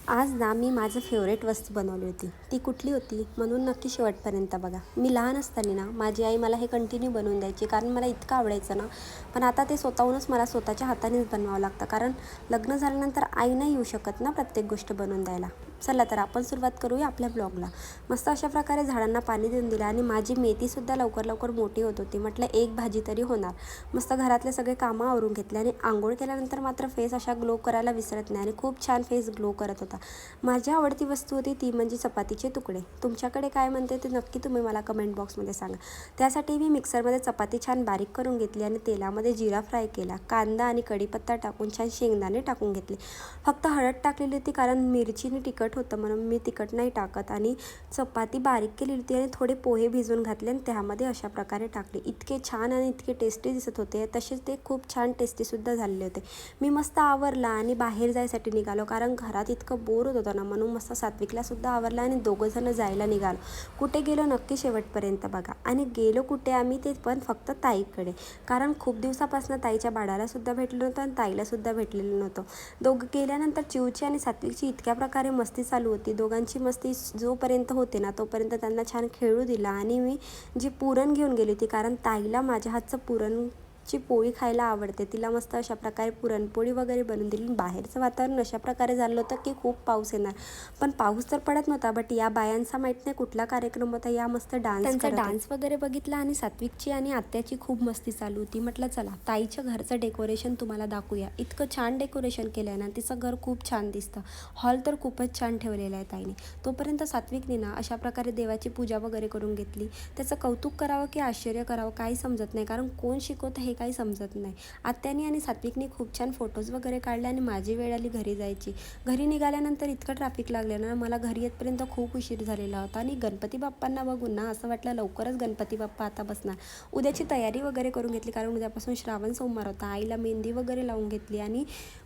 आज ना मी माझं फेवरेट वस्तू बनवली होती. ती कुठली होती म्हणून नक्की शेवटपर्यंत बघा. मी लहान असताना ना माझी आई मला हे कंटिन्यू बनवून द्यायची, कारण मला इतकं आवडायचं ना. पण आता ते स्वतःहूनच मला स्वतःच्या हातानेच बनवावं लागतं, कारण लग्न झाल्यानंतर आई नाही येऊ शकत ना प्रत्येक गोष्ट बनवून द्यायला. चला तर आपण सुरुवात करूया आपल्या ब्लॉगला. मस्त अशा प्रकारे झाडांना पाणी देऊन दिलं आणि माझी मेथीसुद्धा लवकर लवकर मोठी होत होती. म्हटलं एक भाजी तरी होणार. मस्त घरातले सगळे कामं आवरून घेतले आणि आंघोळ केल्यानंतर मात्र फेस अशा ग्लो करायला विसरत नाही आणि खूप छान फेस ग्लो करत होता. माझी आवडती वस्तू होती ती म्हणजे चपातीचे तुकडे. तुमच्याकडे काय म्हणते ते नक्की तुम्ही मला कमेंट बॉक्समध्ये सांगा. त्यासाठी मी मिक्सरमध्ये चपाती छान बारीक करून घेतली आणि तेलामध्ये जिरा फ्राय केला, कांदा आणि कढीपत्ता टाकून छान शेंगदाणे टाकून घेतले. फक्त हळद टाकलेली होती, कारण मिरचीने तिखट होतं म्हणून मी तिखट नाही टाकत. आणि चपाती बारीक केली होती आणि थोडे पोहे भिजवून घातले आणि त्यामध्ये अशा प्रकारे टाकले. इतके छान आणि इतके टेस्टी दिसत होते. तसेच ते खूप छान टेस्टीसुद्धा झालेले होते. मी मस्त आवरला आणि बाहेर जायसाठी निघालो, कारण घरात इतकं बोर होत होतं ना, म्हणून मस्त सात्विकलासुद्धा आवरला आणि दोघंजणं जायला निघालो. कुठे गेलो नक्की शेवटपर्यंत बघा. आणि गेलो कुठे आम्ही ते पण फक्त ताईकडे, कारण खूप दिवसापासून ताईच्या बाळालासुद्धा भेटलं नव्हतं आणि ताईलासुद्धा भेटलेलं नव्हतं. दोघं गेल्यानंतर चिवची आणि सात्विकची इतक्या प्रकारे मस्ती चालू होती. दोघांची मस्ती जोपर्यंत होते ना तोपर्यंत त्यांना छान खेळू दिला. आणि मी जी पुरण घेऊन गेली होती, कारण ताईला माझ्या हातचं पुरणची पोळी खायला आवडते. तिला मस्त अशा प्रकारे पुरणपोळी वगैरे बनवून दिली. बाहेरचं वातावरण अशा प्रकारे झालं होतं की खूप पाऊस येणार, पण पाऊस तर पडत नव्हता. बट या बायांचा माहीत नाही कुठला कार्यक्रम होता, या मस्त त्यांचा डान्स वगैरे बघितला आणि सात्विकची आणि आत्याची खूप मस्ती चालू होती. म्हटलं चला ताईच्या घरचं डेकोरेशन तुम्हाला दाखवूया. इतकं छान डेकोरेशन केलं आहे ना, तिचं घर खूप छान दिसतं. हॉल तर खूपच छान ठेवलेला आहे ताईने. तोपर्यंत सात्विकने ना अशा प्रकारे देवाची पूजा वगैरे करून घेतली. त्याचं कौतुक करावं की आश्चर्य करावं काही समजत नाही, कारण कोण शिकवतं हे काही समजत नाही. आत्याने आणि सात्विकने खूप छान फोटोज वगैरे काढले आणि माझी वेळ आली घरी जायची. घरी निघाल्यानंतर इतकं ट्रॅफिक लागलं ना, मला घरी येतपर्यंत खूप उशीर झालेला होता. आणि गणपती बाप्पांना बघून ना असं वाटलं लवकरच गणपती बाप्पा आता बसणार. उद्याची तयारी वगैरे करून घेतली, कारण उद्यापासून श्रावण सोमवार होता. आईला मेहंदी वगैरे लावून घेतली आणि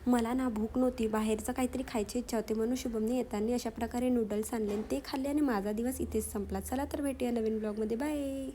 मला ना भूक नव्हती, बाहेरचं काहीतरी खायची इच्छा होती, म्हणून शुभमने येताना अशा प्रकारे नूडल्स आणले आणि ते खाल्ले आणि माझा दिवस इथेच संपला. चला तर भेटूया नवीन ब्लॉगमध्ये. बाय.